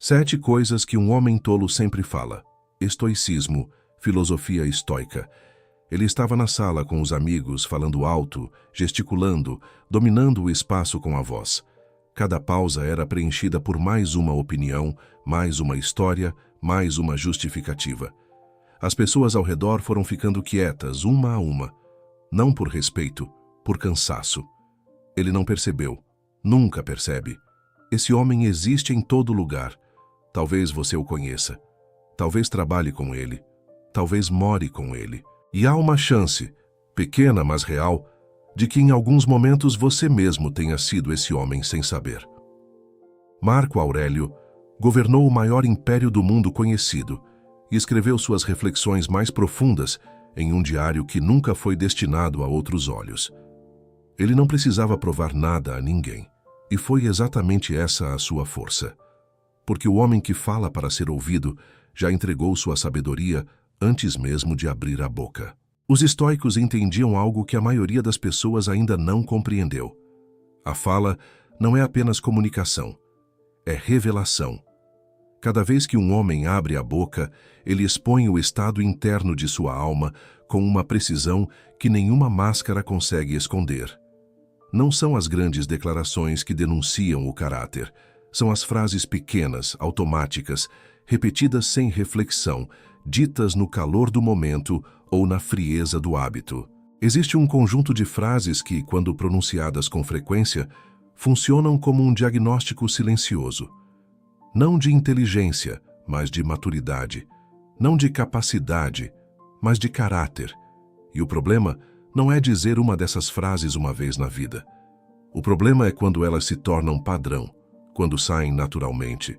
Sete coisas que um homem tolo sempre fala. Estoicismo, filosofia estoica. Ele estava na sala com os amigos, falando alto, gesticulando, dominando o espaço com a voz. Cada pausa era preenchida por mais uma opinião, mais uma história, mais uma justificativa. As pessoas ao redor foram ficando quietas, uma a uma. Não por respeito, por cansaço. Ele não percebeu, nunca percebe. Esse homem existe em todo lugar. Talvez você o conheça. Talvez trabalhe com ele. Talvez more com ele. E há uma chance, pequena mas real, de que em alguns momentos você mesmo tenha sido esse homem sem saber. Marco Aurélio governou o maior império do mundo conhecido e escreveu suas reflexões mais profundas em um diário que nunca foi destinado a outros olhos. Ele não precisava provar nada a ninguém, e foi exatamente essa a sua força. Porque o homem que fala para ser ouvido já entregou sua sabedoria antes mesmo de abrir a boca. Os estoicos entendiam algo que a maioria das pessoas ainda não compreendeu. A fala não é apenas comunicação, é revelação. Cada vez que um homem abre a boca, ele expõe o estado interno de sua alma com uma precisão que nenhuma máscara consegue esconder. Não são as grandes declarações que denunciam o caráter. São as frases pequenas, automáticas, repetidas sem reflexão, ditas no calor do momento ou na frieza do hábito. Existe um conjunto de frases que, quando pronunciadas com frequência, funcionam como um diagnóstico silencioso. Não de inteligência, mas de maturidade. Não de capacidade, mas de caráter. E o problema não é dizer uma dessas frases uma vez na vida. O problema é quando elas se tornam padrão, quando saem naturalmente,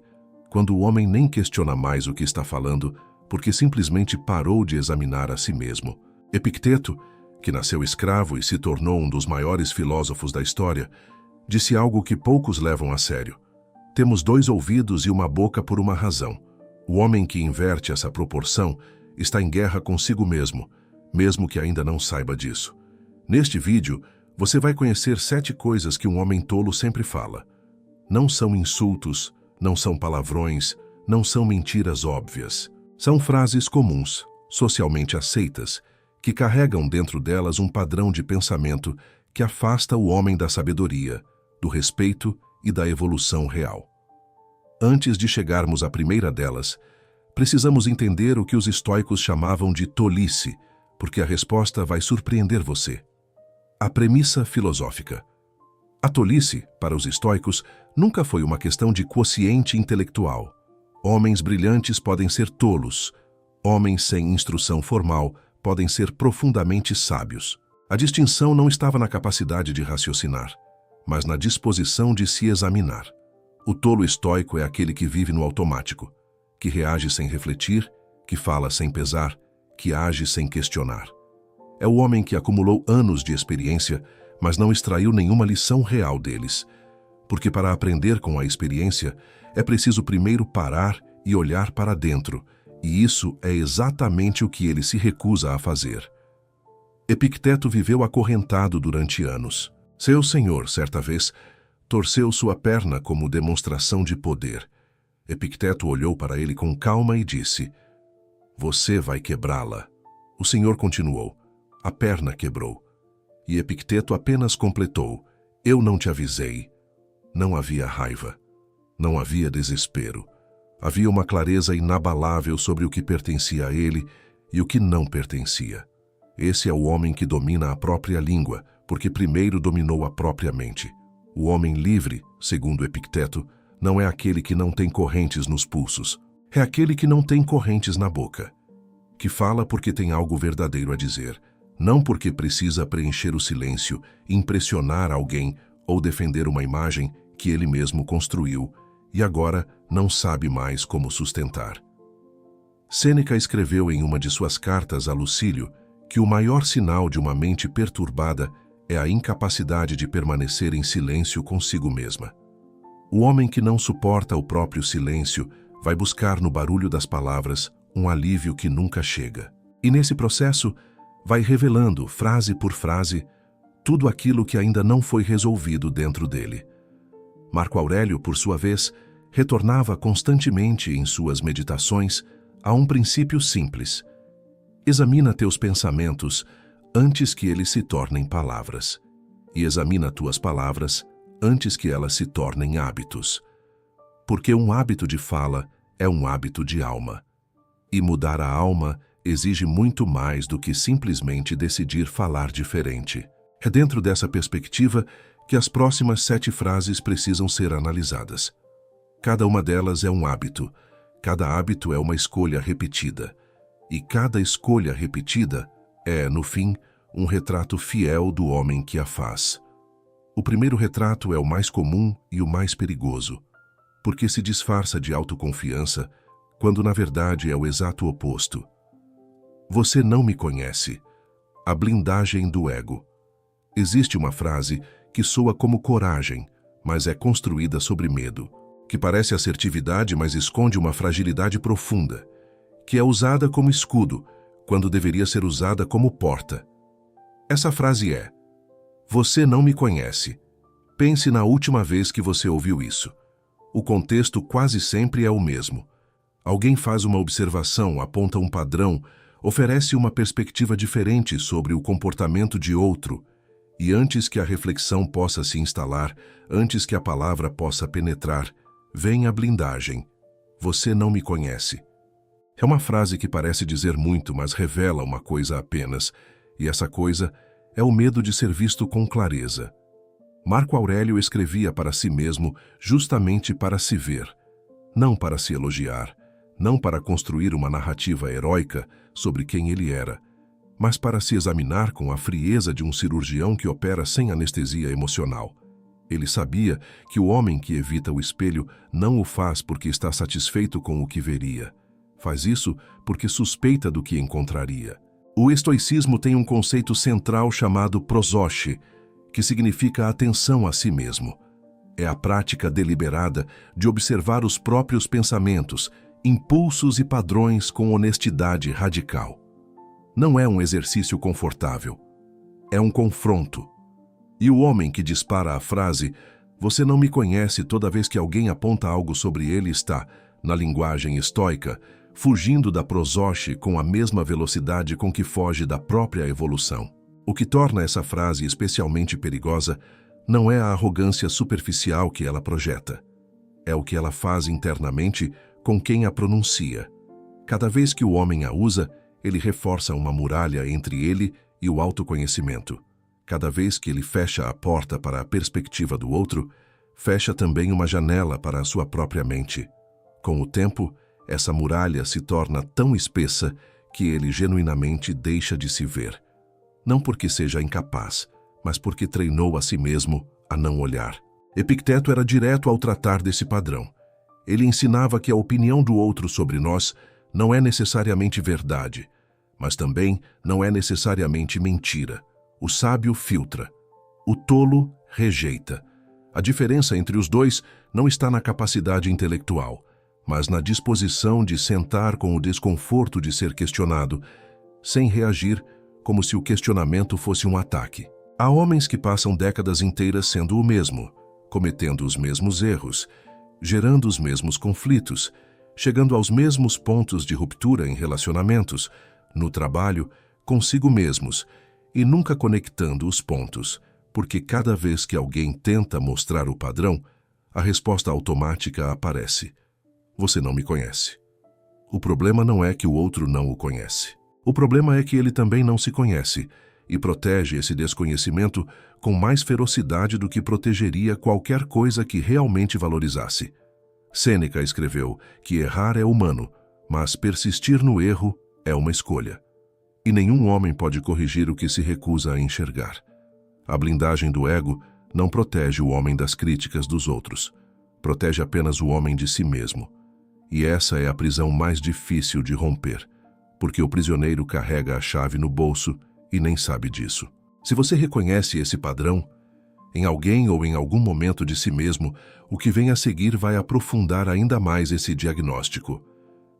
quando o homem nem questiona mais o que está falando, porque simplesmente parou de examinar a si mesmo. Epicteto, que nasceu escravo e se tornou um dos maiores filósofos da história, disse algo que poucos levam a sério. Temos 2 ouvidos e uma boca por uma razão. O homem que inverte essa proporção está em guerra consigo mesmo, mesmo que ainda não saiba disso. Neste vídeo, você vai conhecer 7 coisas que um homem tolo sempre fala. Não são insultos, não são palavrões, não são mentiras óbvias. São frases comuns, socialmente aceitas, que carregam dentro delas um padrão de pensamento que afasta o homem da sabedoria, do respeito e da evolução real. Antes de chegarmos à primeira delas, precisamos entender o que os estoicos chamavam de tolice, porque a resposta vai surpreender você. A premissa filosófica. A tolice, para os estoicos, nunca foi uma questão de quociente intelectual. Homens brilhantes podem ser tolos. Homens sem instrução formal podem ser profundamente sábios. A distinção não estava na capacidade de raciocinar, mas na disposição de se examinar. O tolo estoico é aquele que vive no automático, que reage sem refletir, que fala sem pesar, que age sem questionar. É o homem que acumulou anos de experiência, mas não extraiu nenhuma lição real deles. Porque para aprender com a experiência, é preciso primeiro parar e olhar para dentro, e isso é exatamente o que ele se recusa a fazer. Epicteto viveu acorrentado durante anos. Seu senhor, certa vez, torceu sua perna como demonstração de poder. Epicteto olhou para ele com calma e disse: "Você vai quebrá-la." O senhor continuou: "A perna quebrou." E Epicteto apenas completou: "Eu não te avisei." Não havia raiva. Não havia desespero. Havia uma clareza inabalável sobre o que pertencia a ele e o que não pertencia. Esse é o homem que domina a própria língua, porque primeiro dominou a própria mente. O homem livre, segundo Epicteto, não é aquele que não tem correntes nos pulsos. É aquele que não tem correntes na boca. Que fala porque tem algo verdadeiro a dizer, não porque precisa preencher o silêncio, impressionar alguém ou defender uma imagem que ele mesmo construiu e agora não sabe mais como sustentar. Sêneca escreveu em uma de suas cartas a Lucílio que o maior sinal de uma mente perturbada é a incapacidade de permanecer em silêncio consigo mesma. O homem que não suporta o próprio silêncio vai buscar no barulho das palavras um alívio que nunca chega. E nesse processo, vai revelando, frase por frase, tudo aquilo que ainda não foi resolvido dentro dele. Marco Aurélio, por sua vez, retornava constantemente em suas meditações a um princípio simples. Examina teus pensamentos antes que eles se tornem palavras, e examina tuas palavras antes que elas se tornem hábitos. Porque um hábito de fala é um hábito de alma. E mudar a alma exige muito mais do que simplesmente decidir falar diferente. É dentro dessa perspectiva que as próximas 7 frases precisam ser analisadas. Cada uma delas é um hábito, cada hábito é uma escolha repetida, e cada escolha repetida é, no fim, um retrato fiel do homem que a faz. O primeiro retrato é o mais comum e o mais perigoso, porque se disfarça de autoconfiança, quando na verdade é o exato oposto. Você não me conhece. A blindagem do ego. Existe uma frase que soa como coragem, mas é construída sobre medo, que parece assertividade, mas esconde uma fragilidade profunda, que é usada como escudo, quando deveria ser usada como porta. Essa frase é: você não me conhece. Pense na última vez que você ouviu isso. O contexto quase sempre é o mesmo. Alguém faz uma observação, aponta um padrão, oferece uma perspectiva diferente sobre o comportamento de outro, e antes que a reflexão possa se instalar, antes que a palavra possa penetrar, vem a blindagem. Você não me conhece. É uma frase que parece dizer muito, mas revela uma coisa apenas, e essa coisa é o medo de ser visto com clareza. Marco Aurélio escrevia para si mesmo justamente para se ver, não para se elogiar, não para construir uma narrativa heróica sobre quem ele era, mas para se examinar com a frieza de um cirurgião que opera sem anestesia emocional. Ele sabia que o homem que evita o espelho não o faz porque está satisfeito com o que veria. Faz isso porque suspeita do que encontraria. O estoicismo tem um conceito central chamado prosoche, que significa atenção a si mesmo. É a prática deliberada de observar os próprios pensamentos, impulsos e padrões com honestidade radical. Não é um exercício confortável. É um confronto. E o homem que dispara a frase "você não me conhece" toda vez que alguém aponta algo sobre ele está, na linguagem estoica, fugindo da prosoche com a mesma velocidade com que foge da própria evolução. O que torna essa frase especialmente perigosa não é a arrogância superficial que ela projeta. É o que ela faz internamente com quem a pronuncia. Cada vez que o homem a usa, ele reforça uma muralha entre ele e o autoconhecimento. Cada vez que ele fecha a porta para a perspectiva do outro, fecha também uma janela para a sua própria mente. Com o tempo, essa muralha se torna tão espessa que ele genuinamente deixa de se ver. Não porque seja incapaz, mas porque treinou a si mesmo a não olhar. Epicteto era direto ao tratar desse padrão. Ele ensinava que a opinião do outro sobre nós não é necessariamente verdade, mas também não é necessariamente mentira. O sábio filtra. O tolo rejeita. A diferença entre os dois não está na capacidade intelectual, mas na disposição de sentar com o desconforto de ser questionado, sem reagir como se o questionamento fosse um ataque. Há homens que passam décadas inteiras sendo o mesmo, cometendo os mesmos erros, gerando os mesmos conflitos, chegando aos mesmos pontos de ruptura em relacionamentos, no trabalho, consigo mesmos, e nunca conectando os pontos, porque cada vez que alguém tenta mostrar o padrão, a resposta automática aparece: você não me conhece. O problema não é que o outro não o conhece. O problema é que ele também não se conhece e protege esse desconhecimento com mais ferocidade do que protegeria qualquer coisa que realmente valorizasse. Sêneca escreveu que errar é humano, mas persistir no erro é uma escolha. E nenhum homem pode corrigir o que se recusa a enxergar. A blindagem do ego não protege o homem das críticas dos outros. Protege apenas o homem de si mesmo. E essa é a prisão mais difícil de romper, porque o prisioneiro carrega a chave no bolso e nem sabe disso. Se você reconhece esse padrão, em alguém ou em algum momento de si mesmo, o que vem a seguir vai aprofundar ainda mais esse diagnóstico,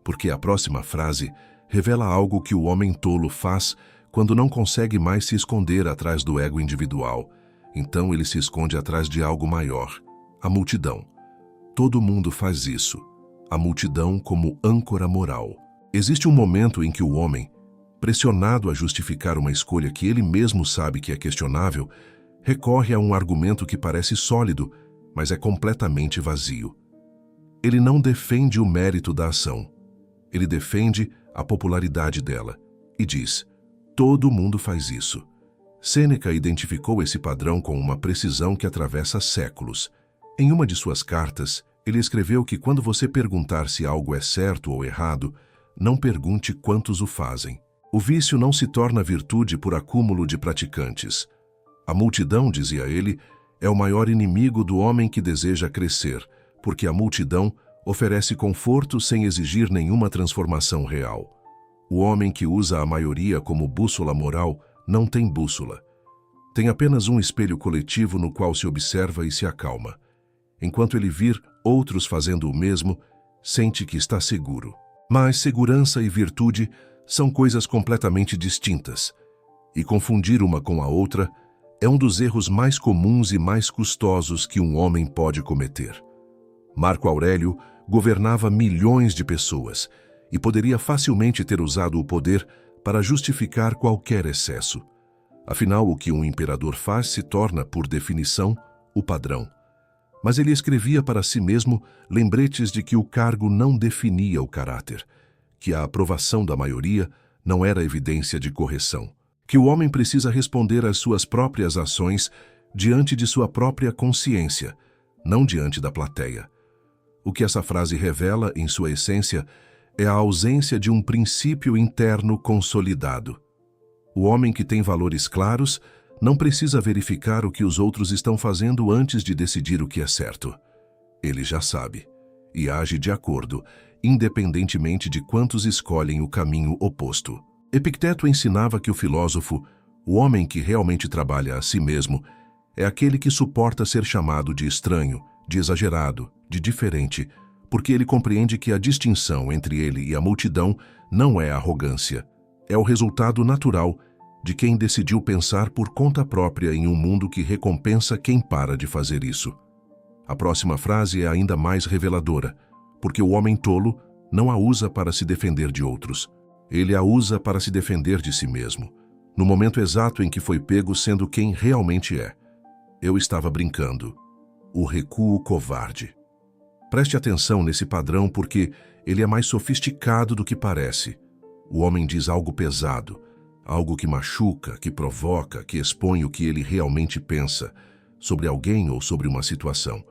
porque a próxima frase revela algo que o homem tolo faz quando não consegue mais se esconder atrás do ego individual. Então ele se esconde atrás de algo maior, a multidão. todo mundo faz isso, a multidão como âncora moral. Existe um momento em que o homem, pressionado a justificar uma escolha que ele mesmo sabe que é questionável, recorre a um argumento que parece sólido, mas é completamente vazio. Ele não defende o mérito da ação. Ele defende a popularidade dela e diz: todo mundo faz isso. Sêneca identificou esse padrão com uma precisão que atravessa séculos. Em uma de suas cartas, ele escreveu que quando você perguntar se algo é certo ou errado, não pergunte quantos o fazem. O vício não se torna virtude por acúmulo de praticantes. A multidão, dizia ele, é o maior inimigo do homem que deseja crescer, porque a multidão oferece conforto sem exigir nenhuma transformação real. O homem que usa a maioria como bússola moral não tem bússola. Tem apenas um espelho coletivo no qual se observa e se acalma. Enquanto ele vir outros fazendo o mesmo, sente que está seguro. Mas segurança e virtude são coisas completamente distintas, e confundir uma com a outra é um dos erros mais comuns e mais custosos que um homem pode cometer. Marco Aurélio governava milhões de pessoas e poderia facilmente ter usado o poder para justificar qualquer excesso. Afinal, o que um imperador faz se torna, por definição, o padrão. Mas ele escrevia para si mesmo lembretes de que o cargo não definia o caráter, que a aprovação da maioria não era evidência de correção, que o homem precisa responder às suas próprias ações diante de sua própria consciência, não diante da plateia. O que essa frase revela, em sua essência, é a ausência de um princípio interno consolidado. O homem que tem valores claros não precisa verificar o que os outros estão fazendo antes de decidir o que é certo. Ele já sabe e age de acordo, independentemente de quantos escolhem o caminho oposto. Epicteto ensinava que o filósofo, o homem que realmente trabalha a si mesmo, é aquele que suporta ser chamado de estranho, de exagerado, de diferente, porque ele compreende que a distinção entre ele e a multidão não é arrogância, é o resultado natural de quem decidiu pensar por conta própria em um mundo que recompensa quem para de fazer isso. A próxima frase é ainda mais reveladora, porque o homem tolo não a usa para se defender de outros. Ele a usa para se defender de si mesmo, no momento exato em que foi pego sendo quem realmente é. Eu estava brincando. O recuo covarde. Preste atenção nesse padrão porque ele é mais sofisticado do que parece. O homem diz algo pesado, algo que machuca, que provoca, que expõe o que ele realmente pensa, sobre alguém ou sobre uma situação.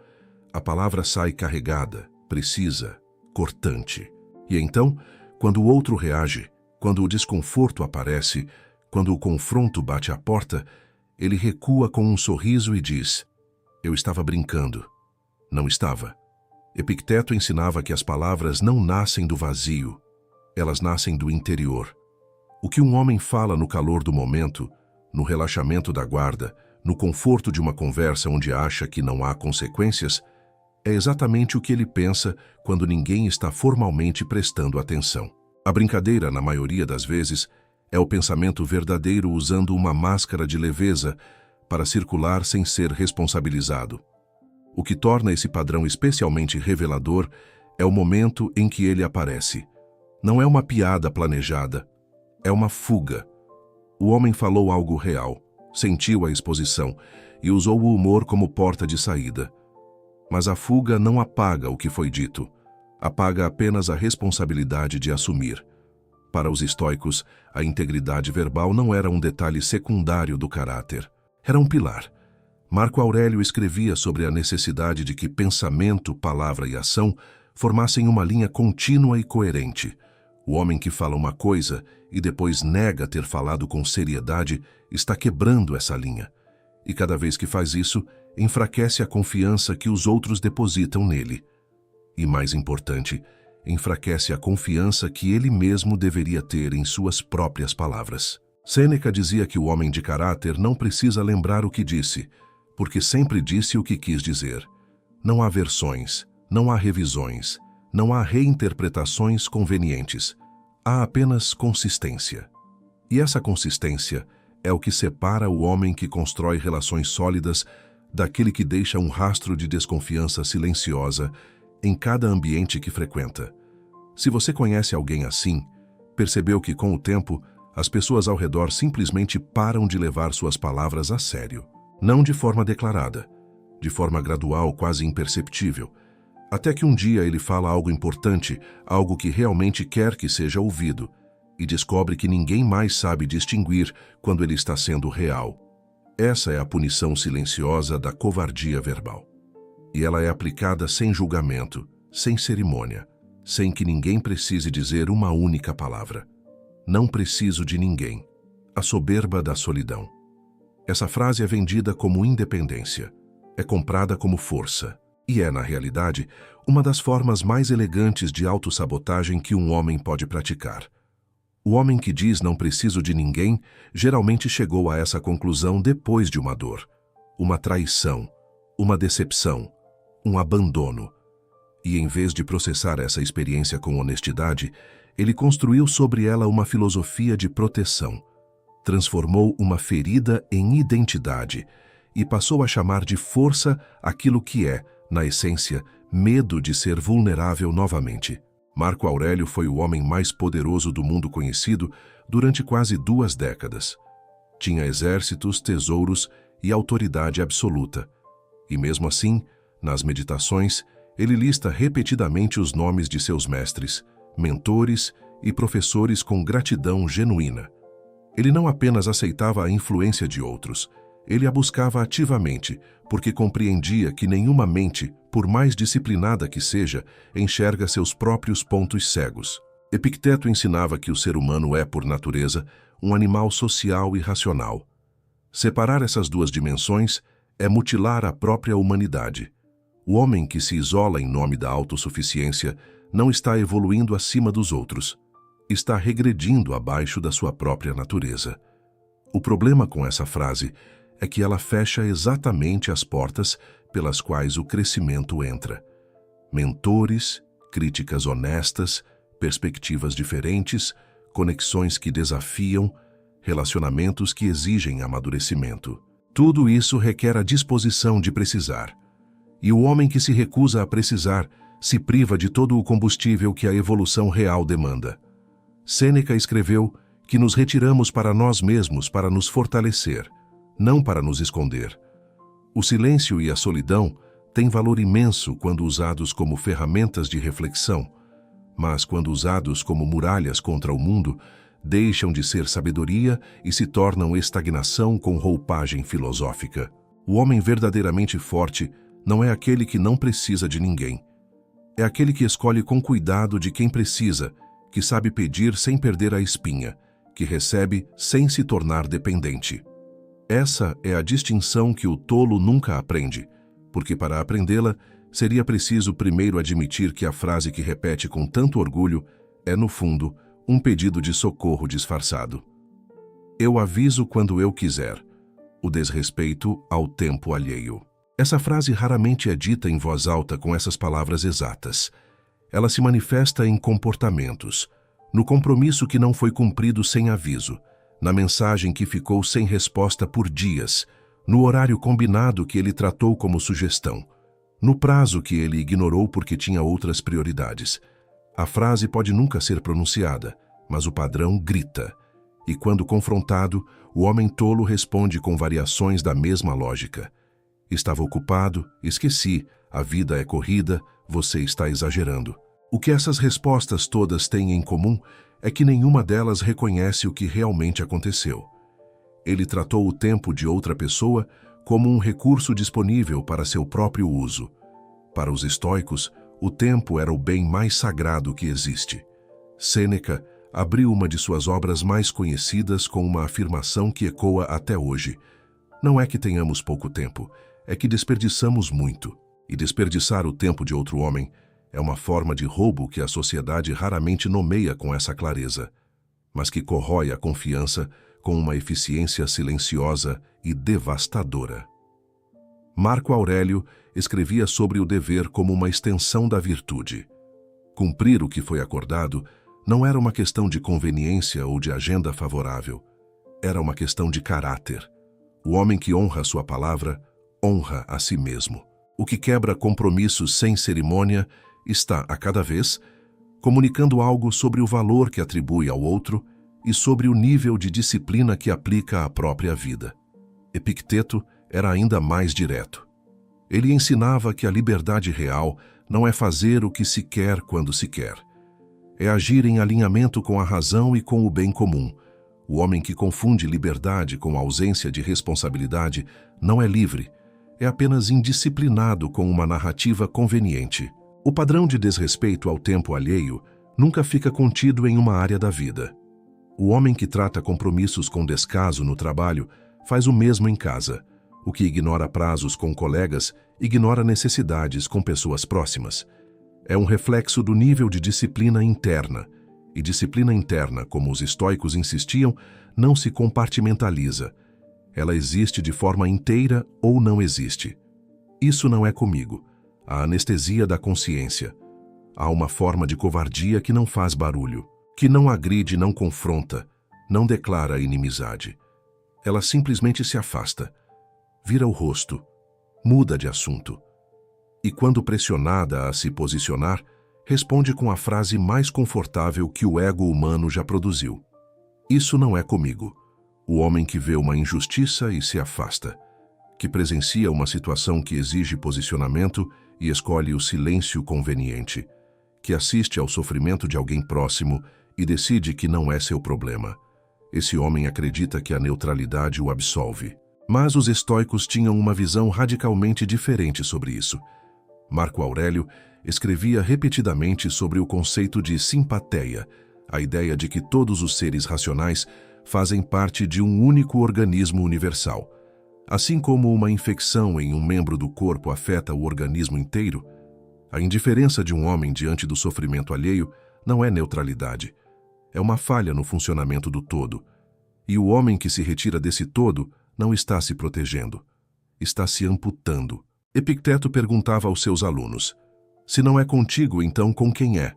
A palavra sai carregada, precisa, cortante. E então, quando o outro reage, quando o desconforto aparece, quando o confronto bate à porta, ele recua com um sorriso e diz: eu estava brincando. Não estava. Epicteto ensinava que as palavras não nascem do vazio, elas nascem do interior. O que um homem fala no calor do momento, no relaxamento da guarda, no conforto de uma conversa onde acha que não há consequências, é exatamente o que ele pensa quando ninguém está formalmente prestando atenção. A brincadeira, na maioria das vezes, é o pensamento verdadeiro usando uma máscara de leveza para circular sem ser responsabilizado. O que torna esse padrão especialmente revelador é o momento em que ele aparece. Não é uma piada planejada, é uma fuga. O homem falou algo real, sentiu a exposição e usou o humor como porta de saída. Mas a fuga não apaga o que foi dito, apaga apenas a responsabilidade de assumir. Para os estoicos, a integridade verbal não era um detalhe secundário do caráter, era um pilar. Marco Aurélio escrevia sobre a necessidade de que pensamento, palavra e ação formassem uma linha contínua e coerente. O homem que fala uma coisa e depois nega ter falado com seriedade está quebrando essa linha. E cada vez que faz isso, enfraquece a confiança que os outros depositam nele. E mais importante, enfraquece a confiança que ele mesmo deveria ter em suas próprias palavras. Sêneca dizia que o homem de caráter não precisa lembrar o que disse, porque sempre disse o que quis dizer. Não há versões, não há revisões, não há reinterpretações convenientes. Há apenas consistência. E essa consistência é o que separa o homem que constrói relações sólidas daquele que deixa um rastro de desconfiança silenciosa em cada ambiente que frequenta. Se você conhece alguém assim, percebeu que, com o tempo, as pessoas ao redor simplesmente param de levar suas palavras a sério. Não de forma declarada, de forma gradual, quase imperceptível, até que um dia ele fala algo importante, algo que realmente quer que seja ouvido, e descobre que ninguém mais sabe distinguir quando ele está sendo real. Essa é a punição silenciosa da covardia verbal. E ela é aplicada sem julgamento, sem cerimônia, sem que ninguém precise dizer uma única palavra. Não preciso de ninguém. A soberba da solidão. Essa frase é vendida como independência, é comprada como força, e é, na realidade, uma das formas mais elegantes de autossabotagem que um homem pode praticar. O homem que diz não preciso de ninguém geralmente chegou a essa conclusão depois de uma dor, uma traição, uma decepção, um abandono. E em vez de processar essa experiência com honestidade, ele construiu sobre ela uma filosofia de proteção. Transformou uma ferida em identidade e passou a chamar de força aquilo que é, na essência, medo de ser vulnerável novamente. Marco Aurélio foi o homem mais poderoso do mundo conhecido durante quase 2 décadas. Tinha exércitos, tesouros e autoridade absoluta. E mesmo assim, nas meditações, ele lista repetidamente os nomes de seus mestres, mentores e professores com gratidão genuína. Ele não apenas aceitava a influência de outros, ele a buscava ativamente, porque compreendia que nenhuma mente, por mais disciplinada que seja, enxerga seus próprios pontos cegos. Epicteto ensinava que o ser humano é, por natureza, um animal social e racional. Separar essas 2 dimensões é mutilar a própria humanidade. O homem que se isola em nome da autossuficiência não está evoluindo acima dos outros. Está regredindo abaixo da sua própria natureza. O problema com essa frase é que ela fecha exatamente as portas pelas quais o crescimento entra. Mentores, críticas honestas, perspectivas diferentes, conexões que desafiam, relacionamentos que exigem amadurecimento. Tudo isso requer a disposição de precisar. E o homem que se recusa a precisar se priva de todo o combustível que a evolução real demanda. Sêneca escreveu que nos retiramos para nós mesmos para nos fortalecer, não para nos esconder. O silêncio e a solidão têm valor imenso quando usados como ferramentas de reflexão, mas quando usados como muralhas contra o mundo, deixam de ser sabedoria e se tornam estagnação com roupagem filosófica. O homem verdadeiramente forte não é aquele que não precisa de ninguém. É aquele que escolhe com cuidado de quem precisa, que sabe pedir sem perder a espinha, que recebe sem se tornar dependente. Essa é a distinção que o tolo nunca aprende, porque para aprendê-la, seria preciso primeiro admitir que a frase que repete com tanto orgulho é, no fundo, um pedido de socorro disfarçado. Eu aviso quando eu quiser. O desrespeito ao tempo alheio. Essa frase raramente é dita em voz alta com essas palavras exatas. Ela se manifesta em comportamentos, no compromisso que não foi cumprido sem aviso, na mensagem que ficou sem resposta por dias, no horário combinado que ele tratou como sugestão, no prazo que ele ignorou porque tinha outras prioridades. A frase pode nunca ser pronunciada, mas o padrão grita. E quando confrontado, o homem tolo responde com variações da mesma lógica. Estava ocupado, esqueci, a vida é corrida, você está exagerando. O que essas respostas todas têm em comum é que nenhuma delas reconhece o que realmente aconteceu. Ele tratou o tempo de outra pessoa como um recurso disponível para seu próprio uso. Para os estoicos, o tempo era o bem mais sagrado que existe. Sêneca abriu uma de suas obras mais conhecidas com uma afirmação que ecoa até hoje. Não é que tenhamos pouco tempo, é que desperdiçamos muito. E desperdiçar o tempo de outro homem é uma forma de roubo que a sociedade raramente nomeia com essa clareza, mas que corrói a confiança com uma eficiência silenciosa e devastadora. Marco Aurélio escrevia sobre o dever como uma extensão da virtude. Cumprir o que foi acordado não era uma questão de conveniência ou de agenda favorável. Era uma questão de caráter. O homem que honra sua palavra, honra a si mesmo. O que quebra compromissos sem cerimônia está, a cada vez, comunicando algo sobre o valor que atribui ao outro e sobre o nível de disciplina que aplica à própria vida. Epicteto era ainda mais direto. Ele ensinava que a liberdade real não é fazer o que se quer quando se quer. É agir em alinhamento com a razão e com o bem comum. O homem que confunde liberdade com ausência de responsabilidade não é livre, é apenas indisciplinado com uma narrativa conveniente. O padrão de desrespeito ao tempo alheio nunca fica contido em uma área da vida. O homem que trata compromissos com descaso no trabalho faz o mesmo em casa. O que ignora prazos com colegas, ignora necessidades com pessoas próximas. É um reflexo do nível de disciplina interna. E disciplina interna, como os estoicos insistiam, não se compartimentaliza. Ela existe de forma inteira ou não existe. Isso não é comigo. A anestesia da consciência. Há uma forma de covardia que não faz barulho, que não agride, não confronta, não declara inimizade. Ela simplesmente se afasta, vira o rosto, muda de assunto. E quando pressionada a se posicionar, responde com a frase mais confortável que o ego humano já produziu. Isso não é comigo. O homem que vê uma injustiça e se afasta, que presencia uma situação que exige posicionamento e escolhe o silêncio conveniente, que assiste ao sofrimento de alguém próximo e decide que não é seu problema. Esse homem acredita que a neutralidade o absolve. Mas os estoicos tinham uma visão radicalmente diferente sobre isso. Marco Aurélio escrevia repetidamente sobre o conceito de simpatia, a ideia de que todos os seres racionais fazem parte de um único organismo universal. Assim como uma infecção em um membro do corpo afeta o organismo inteiro, a indiferença de um homem diante do sofrimento alheio não é neutralidade. É uma falha no funcionamento do todo. E o homem que se retira desse todo não está se protegendo. Está se amputando. Epicteto perguntava aos seus alunos: se não é contigo, então com quem é?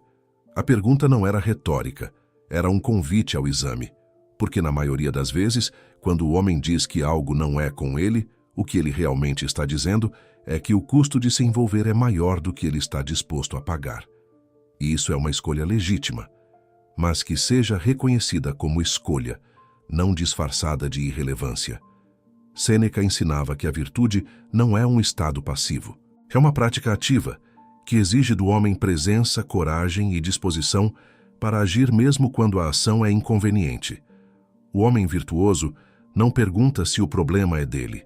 A pergunta não era retórica, era um convite ao exame. Porque na maioria das vezes, quando o homem diz que algo não é com ele, o que ele realmente está dizendo é que o custo de se envolver é maior do que ele está disposto a pagar. E isso é uma escolha legítima, mas que seja reconhecida como escolha, não disfarçada de irrelevância. Sêneca ensinava que a virtude não é um estado passivo. É uma prática ativa, que exige do homem presença, coragem e disposição para agir mesmo quando a ação é inconveniente. O homem virtuoso não pergunta se o problema é dele.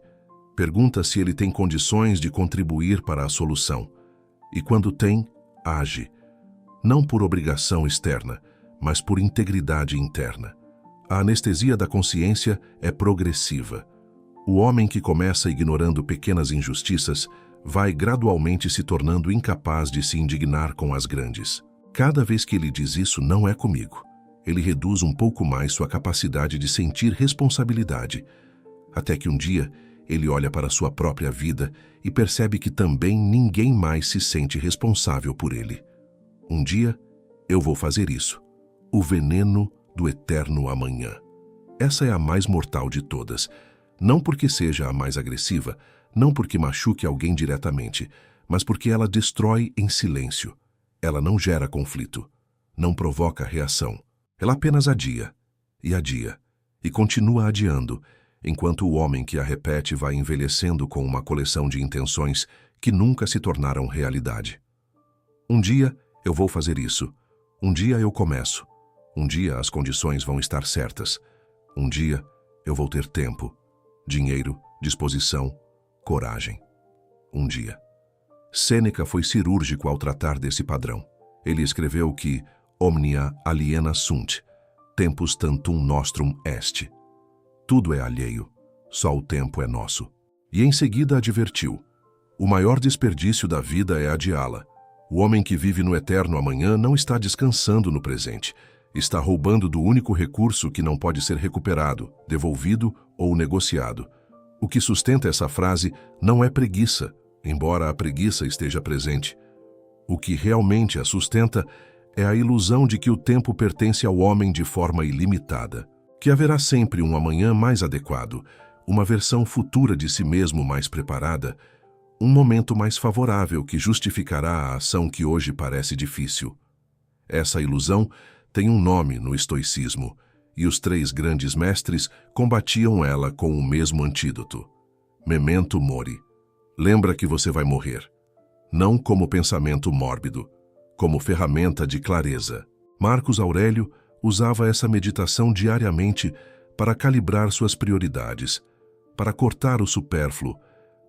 Pergunta se ele tem condições de contribuir para a solução. E quando tem, age. Não por obrigação externa, mas por integridade interna. A anestesia da consciência é progressiva. O homem que começa ignorando pequenas injustiças vai gradualmente se tornando incapaz de se indignar com as grandes. Cada vez que ele diz isso não é comigo, ele reduz um pouco mais sua capacidade de sentir responsabilidade, até que um dia ele olha para sua própria vida e percebe que também ninguém mais se sente responsável por ele. Um dia, eu vou fazer isso. O veneno do eterno amanhã. Essa é a mais mortal de todas. Não porque seja a mais agressiva, não porque machuque alguém diretamente, mas porque ela destrói em silêncio. Ela não gera conflito, não provoca reação. Ela apenas adia, e continua adiando, enquanto o homem que a repete vai envelhecendo com uma coleção de intenções que nunca se tornaram realidade. Um dia eu vou fazer isso. Um dia eu começo. Um dia as condições vão estar certas. Um dia eu vou ter tempo, dinheiro, disposição, coragem. Um dia. Sêneca foi cirúrgico ao tratar desse padrão. Ele escreveu que omnia aliena sunt, tempus tantum nostrum est. Tudo é alheio, só o tempo é nosso. E em seguida advertiu: o maior desperdício da vida é adiá-la. O homem que vive no eterno amanhã não está descansando no presente, está roubando do único recurso que não pode ser recuperado, devolvido ou negociado. O que sustenta essa frase não é preguiça, embora a preguiça esteja presente. O que realmente a sustenta é a ilusão de que o tempo pertence ao homem de forma ilimitada, que haverá sempre um amanhã mais adequado, uma versão futura de si mesmo mais preparada, um momento mais favorável que justificará a ação que hoje parece difícil. Essa ilusão tem um nome no estoicismo, e os 3 grandes mestres combatiam ela com o mesmo antídoto. Memento mori. Lembra que você vai morrer. Não como pensamento mórbido, como ferramenta de clareza. Marcos Aurélio usava essa meditação diariamente para calibrar suas prioridades, para cortar o supérfluo,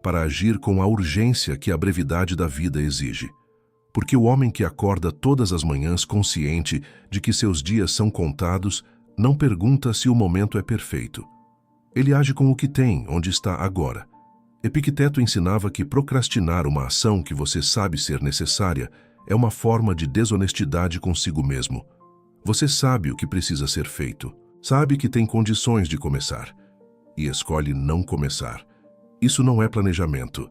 para agir com a urgência que a brevidade da vida exige. Porque o homem que acorda todas as manhãs consciente de que seus dias são contados, não pergunta se o momento é perfeito. Ele age com o que tem, onde está agora. Epicteto ensinava que procrastinar uma ação que você sabe ser necessária é uma forma de desonestidade consigo mesmo. Você sabe o que precisa ser feito, sabe que tem condições de começar, e escolhe não começar. Isso não é planejamento,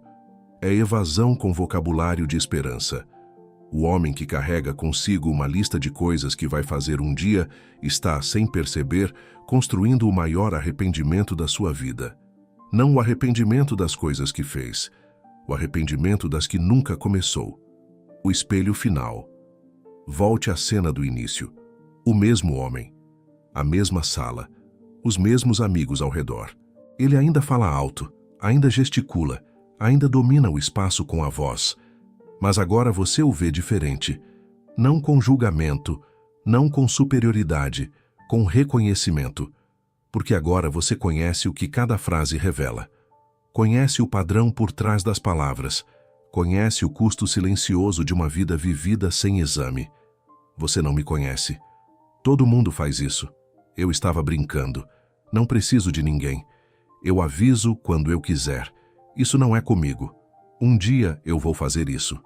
é evasão com vocabulário de esperança. O homem que carrega consigo uma lista de coisas que vai fazer um dia está, sem perceber, construindo o maior arrependimento da sua vida. Não o arrependimento das coisas que fez, o arrependimento das que nunca começou. O espelho final. Volte à cena do início. O mesmo homem, a mesma sala, os mesmos amigos ao redor. Ele ainda fala alto, ainda gesticula, ainda domina o espaço com a voz. Mas agora você o vê diferente, não com julgamento, não com superioridade, com reconhecimento, porque agora você conhece o que cada frase revela. Conhece o padrão por trás das palavras, conhece o custo silencioso de uma vida vivida sem exame. Você não me conhece. Todo mundo faz isso. Eu estava brincando. Não preciso de ninguém. Eu aviso quando eu quiser. Isso não é comigo. Um dia eu vou fazer isso.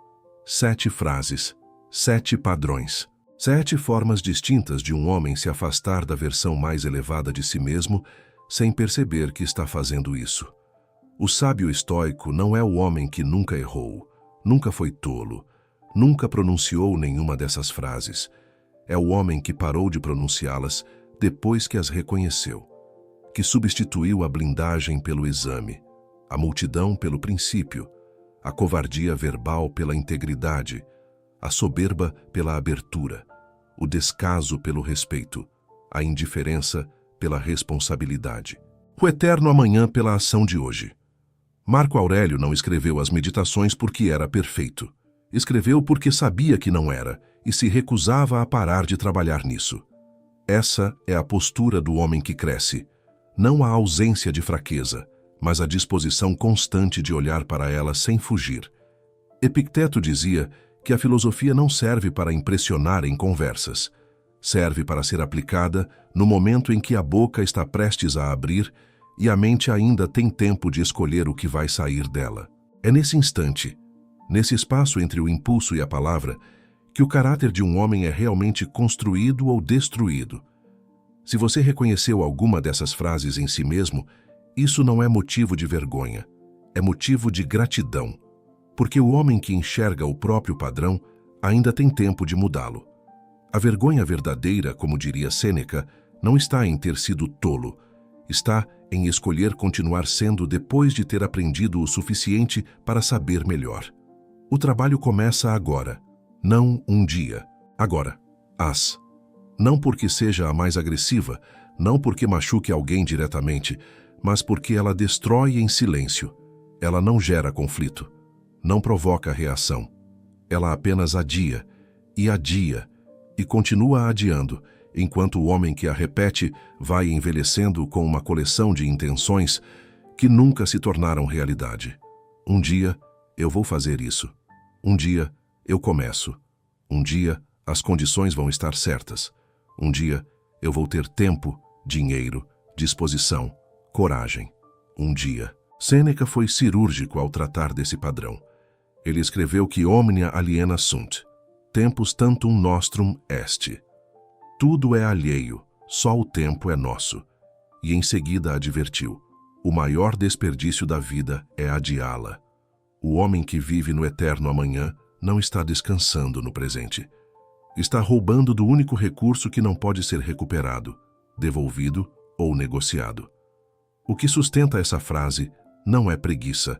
7 frases, 7 padrões, 7 formas distintas de um homem se afastar da versão mais elevada de si mesmo sem perceber que está fazendo isso. O sábio estoico não é o homem que nunca errou, nunca foi tolo, nunca pronunciou nenhuma dessas frases. É o homem que parou de pronunciá-las depois que as reconheceu, que substituiu a blindagem pelo exame, a multidão pelo princípio, a covardia verbal pela integridade, a soberba pela abertura, o descaso pelo respeito, a indiferença pela responsabilidade, o eterno amanhã pela ação de hoje. Marco Aurélio não escreveu as meditações porque era perfeito. Escreveu porque sabia que não era e se recusava a parar de trabalhar nisso. Essa é a postura do homem que cresce, não a ausência de fraqueza, mas a disposição constante de olhar para ela sem fugir. Epicteto dizia que a filosofia não serve para impressionar em conversas, serve para ser aplicada no momento em que a boca está prestes a abrir e a mente ainda tem tempo de escolher o que vai sair dela. É nesse instante, nesse espaço entre o impulso e a palavra, que o caráter de um homem é realmente construído ou destruído. Se você reconheceu alguma dessas frases em si mesmo, isso não é motivo de vergonha, é motivo de gratidão, porque o homem que enxerga o próprio padrão ainda tem tempo de mudá-lo. A vergonha verdadeira, como diria Sêneca, não está em ter sido tolo, está em escolher continuar sendo depois de ter aprendido o suficiente para saber melhor. O trabalho começa agora, não um dia. Agora, não porque seja a mais agressiva, não porque machuque alguém diretamente, mas porque ela destrói em silêncio. Ela não gera conflito, não provoca reação. Ela apenas adia, e continua adiando, enquanto o homem que a repete vai envelhecendo com uma coleção de intenções que nunca se tornaram realidade. Um dia eu vou fazer isso. Um dia eu começo. Um dia as condições vão estar certas. Um dia eu vou ter tempo, dinheiro, disposição, coragem. Um dia. Sêneca foi cirúrgico ao tratar desse padrão. Ele escreveu que omnia aliena sunt, tempus tantum nostrum est. Tudo é alheio, só o tempo é nosso. E em seguida advertiu, o maior desperdício da vida é adiá-la. O homem que vive no eterno amanhã não está descansando no presente. Está roubando do único recurso que não pode ser recuperado, devolvido ou negociado. O que sustenta essa frase não é preguiça,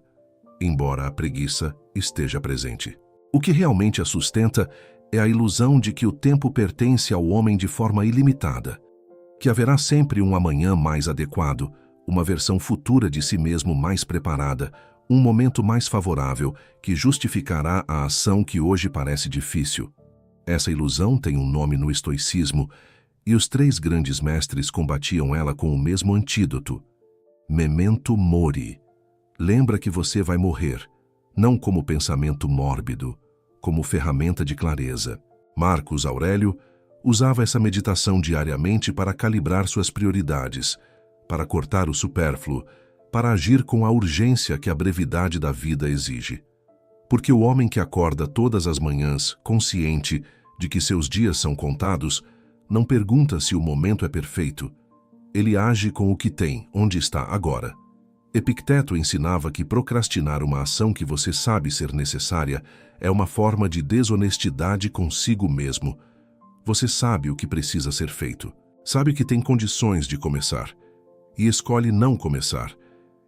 embora a preguiça esteja presente. O que realmente a sustenta é a ilusão de que o tempo pertence ao homem de forma ilimitada, que haverá sempre um amanhã mais adequado, uma versão futura de si mesmo mais preparada, um momento mais favorável que justificará a ação que hoje parece difícil. Essa ilusão tem um nome no estoicismo, e os 3 grandes mestres combatiam ela com o mesmo antídoto: memento mori. Lembra que você vai morrer, não como pensamento mórbido, como ferramenta de clareza. Marcos Aurélio usava essa meditação diariamente para calibrar suas prioridades, para cortar o supérfluo, para agir com a urgência que a brevidade da vida exige. Porque o homem que acorda todas as manhãs, consciente de que seus dias são contados, não pergunta se o momento é perfeito. Ele age com o que tem, onde está agora. Epicteto ensinava que procrastinar uma ação que você sabe ser necessária é uma forma de desonestidade consigo mesmo. Você sabe o que precisa ser feito, sabe que tem condições de começar, e escolhe não começar.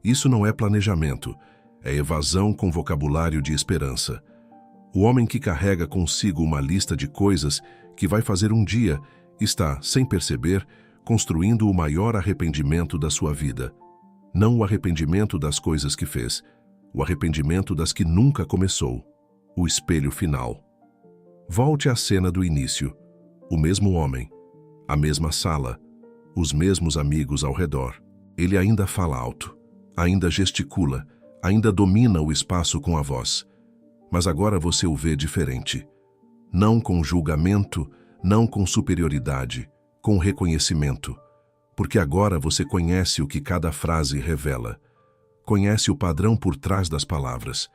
Isso não é planejamento, é evasão com vocabulário de esperança. O homem que carrega consigo uma lista de coisas que vai fazer um dia está, sem perceber, construindo o maior arrependimento da sua vida. Não o arrependimento das coisas que fez, o arrependimento das que nunca começou. O espelho final. Volte à cena do início. O mesmo homem, a mesma sala, os mesmos amigos ao redor. Ele ainda fala alto, ainda gesticula, ainda domina o espaço com a voz. Mas agora você o vê diferente. Não com julgamento, não com superioridade, com reconhecimento. Porque agora você conhece o que cada frase revela. Conhece o padrão por trás das palavras.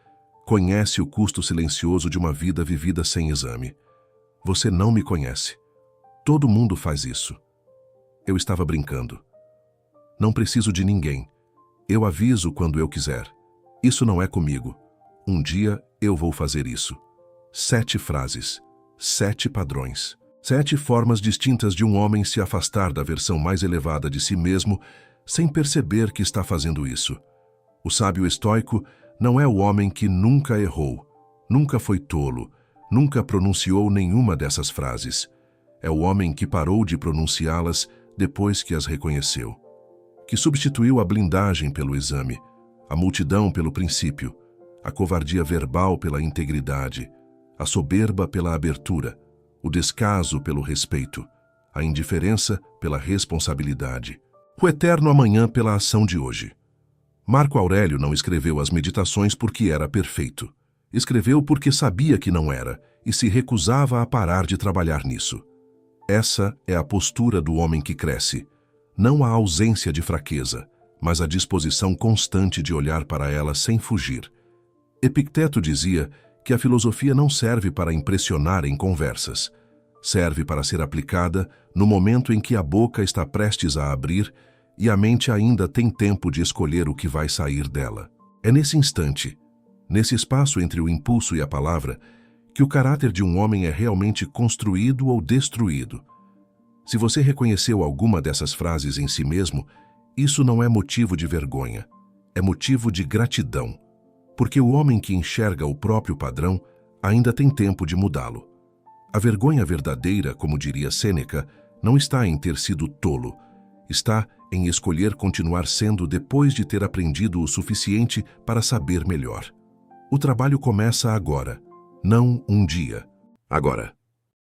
Conhece o custo silencioso de uma vida vivida sem exame. Você não me conhece. Todo mundo faz isso. Eu estava brincando. Não preciso de ninguém. Eu aviso quando eu quiser. Isso não é comigo. Um dia eu vou fazer isso. 7 frases. 7 padrões. 7 formas distintas de um homem se afastar da versão mais elevada de si mesmo sem perceber que está fazendo isso. O sábio estoico não é o homem que nunca errou, nunca foi tolo, nunca pronunciou nenhuma dessas frases. É o homem que parou de pronunciá-las depois que as reconheceu. Que substituiu a blindagem pelo exame, a multidão pelo princípio, a covardia verbal pela integridade, a soberba pela abertura, o descaso pelo respeito, a indiferença pela responsabilidade, o eterno amanhã pela ação de hoje. Marco Aurélio não escreveu as meditações porque era perfeito. Escreveu porque sabia que não era e se recusava a parar de trabalhar nisso. Essa é a postura do homem que cresce, não a ausência de fraqueza, mas a disposição constante de olhar para ela sem fugir. Epicteto dizia que a filosofia não serve para impressionar em conversas. Serve para ser aplicada no momento em que a boca está prestes a abrir e a mente ainda tem tempo de escolher o que vai sair dela. É nesse instante, nesse espaço entre o impulso e a palavra, que o caráter de um homem é realmente construído ou destruído. Se você reconheceu alguma dessas frases em si mesmo, isso não é motivo de vergonha, é motivo de gratidão. Porque o homem que enxerga o próprio padrão ainda tem tempo de mudá-lo. A vergonha verdadeira, como diria Sêneca, não está em ter sido tolo, está em escolher continuar sendo depois de ter aprendido o suficiente para saber melhor. O trabalho começa agora, não um dia. Agora.